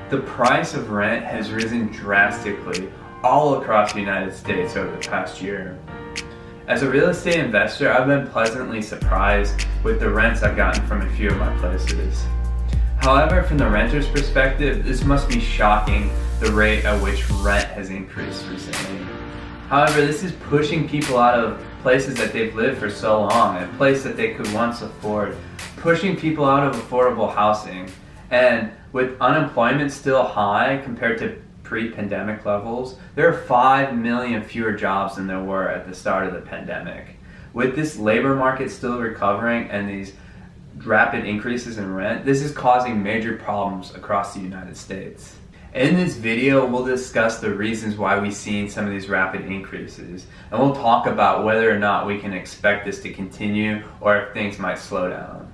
The price of rent has risen drastically all across the United States over the past year. As a real estate investor, I've been pleasantly surprised with the rents I've gotten from a few of my places. However, from the renter's perspective, this must be shocking, the rate at which rent has increased recently. However, this is pushing people out of places that they've lived for so long, a place that they could once afford, pushing people out of affordable housing. And with unemployment still high compared to pre-pandemic levels, there are 5 million fewer jobs than there were at the start of the pandemic. With this labor market still recovering and these rapid increases in rent, this is causing major problems across the United States. In this video, we'll discuss the reasons why we've seen some of these rapid increases, and we'll talk about whether or not we can expect this to continue or if things might slow down.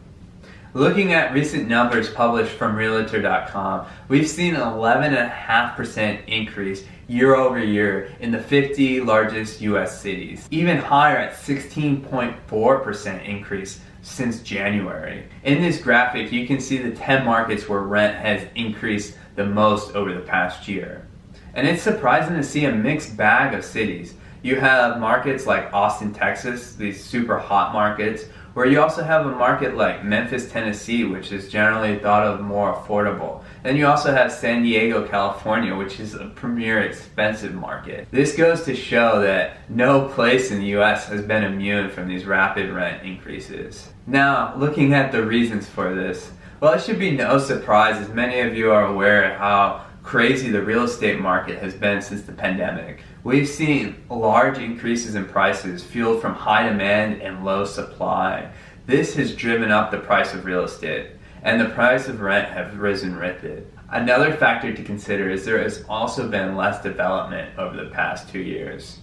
Looking at recent numbers published from Realtor.com, we've seen an 11.5% increase year over year in the 50 largest US cities, even higher at 16.4% increase since January. In this graphic, you can see the 10 markets where rent has increased the most over the past year. And it's surprising to see a mixed bag of cities. You have markets like Austin, Texas, these super hot markets, where you also have a market like Memphis, Tennessee, which is generally thought of more affordable. And you also have San Diego, California, which is a premier expensive market. This goes to show that no place in the US has been immune from these rapid rent increases. Now, looking at the reasons for this, well, it should be no surprise, as many of you are aware, how crazy the real estate market has been since the pandemic. We've seen large increases in prices fueled from high demand and low supply. This has driven up the price of real estate, and the price of rent have risen with it. Another factor to consider is there has also been less development over the past 2 years.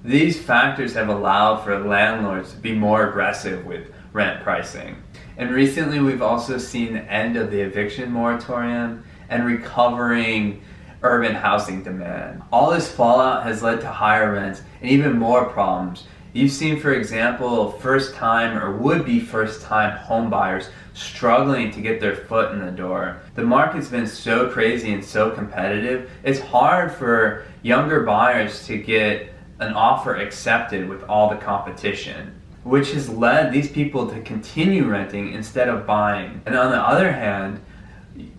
These factors have allowed for landlords to be more aggressive with rent pricing. And recently we've also seen the end of the eviction moratorium and recovering urban housing demand. All this fallout has led to higher rents and even more problems. You've seen, for example, first-time or would-be first-time home buyers struggling to get their foot in the door. The market's been so crazy and so competitive, it's hard for younger buyers to get an offer accepted with all the competition, which has led these people to continue renting instead of buying. And on the other hand,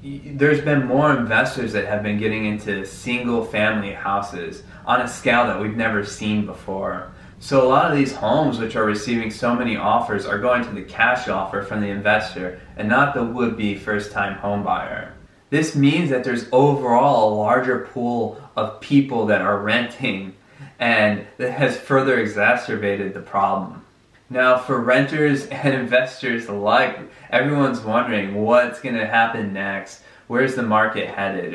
there's been more investors that have been getting into single family houses on a scale that we've never seen before. So a lot of these homes which are receiving so many offers are going to the cash offer from the investor and not the would-be first-time home buyer. This means that there's overall a larger pool of people that are renting, and that has further exacerbated the problem. Now, for renters and investors alike, everyone's wondering what's going to happen next. Where's the market headed?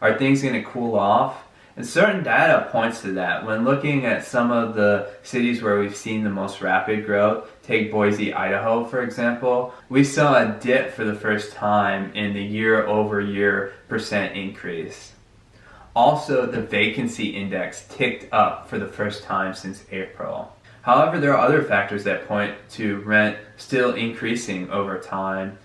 Are things going to cool off? And certain data points to that. When looking at some of the cities where we've seen the most rapid growth, take Boise, Idaho, for example, we saw a dip for the first time in the year-over-year percent increase. Also, the vacancy index ticked up for the first time since April. However, there are other factors that point to rent still increasing over time.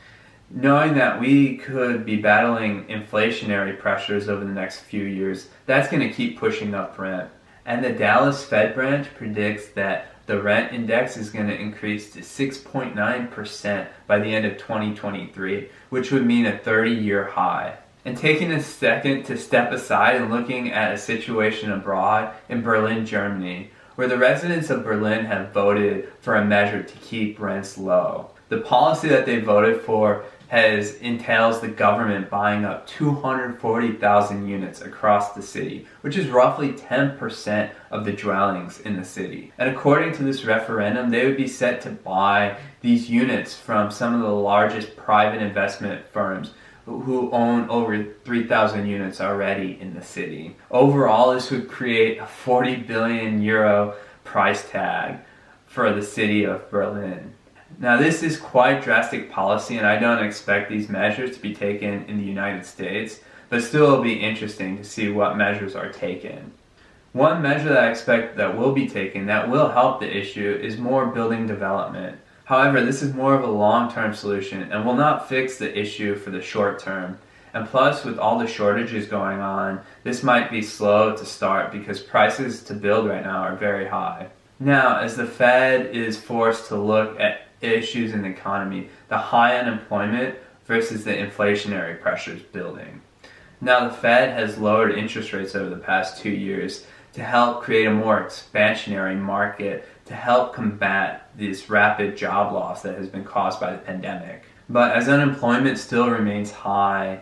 Knowing that we could be battling inflationary pressures over the next few years, that's going to keep pushing up rent. And the Dallas Fed branch predicts that the rent index is going to increase to 6.9% by the end of 2023, which would mean a 30-year high. And taking a second to step aside and looking at a situation abroad in Berlin, Germany, where the residents of Berlin have voted for a measure to keep rents low. The policy that they voted for entails the government buying up 240,000 units across the city, which is roughly 10% of the dwellings in the city. And according to this referendum, they would be set to buy these units from some of the largest private investment firms who own over 3,000 units already in the city. Overall, this would create a 40 billion euro price tag for the city of Berlin. Now, this is quite drastic policy, and I don't expect these measures to be taken in the United States, but still it'll be interesting to see what measures are taken. One measure that I expect that will be taken that will help the issue is more building development. However, this is more of a long-term solution and will not fix the issue for the short term, And plus, with all the shortages going on, this might be slow to start because prices to build right now are very high. Now, as the Fed is forced to look at issues in the economy, the high unemployment versus the inflationary pressures building. Now, the Fed has lowered interest rates over the past 2 years to help create a more expansionary market to help combat this rapid job loss that has been caused by the pandemic. But as unemployment still remains high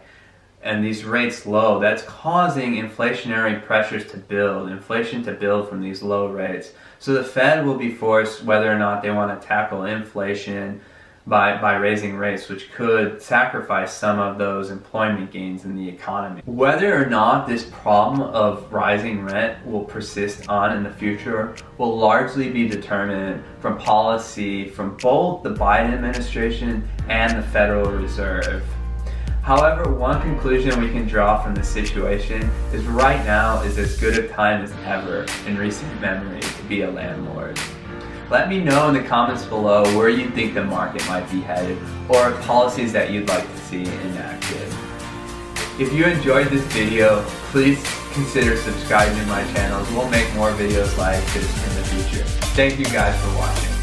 and these rates low, that's causing inflationary pressures to build, inflation to build from these low rates. So the Fed will be forced whether or not they want to tackle inflation by raising rates, which could sacrifice some of those employment gains in the economy. Whether or not this problem of rising rent will persist on in the future will largely be determined from policy from both the Biden administration and the Federal Reserve. However, one conclusion we can draw from this situation is right now is as good a time as ever in recent memory to be a landlord. Let me know in the comments below where you think the market might be headed or policies that you'd like to see enacted. If you enjoyed this video, please consider subscribing to my channel. We'll make more videos like this in the future. Thank you guys for watching.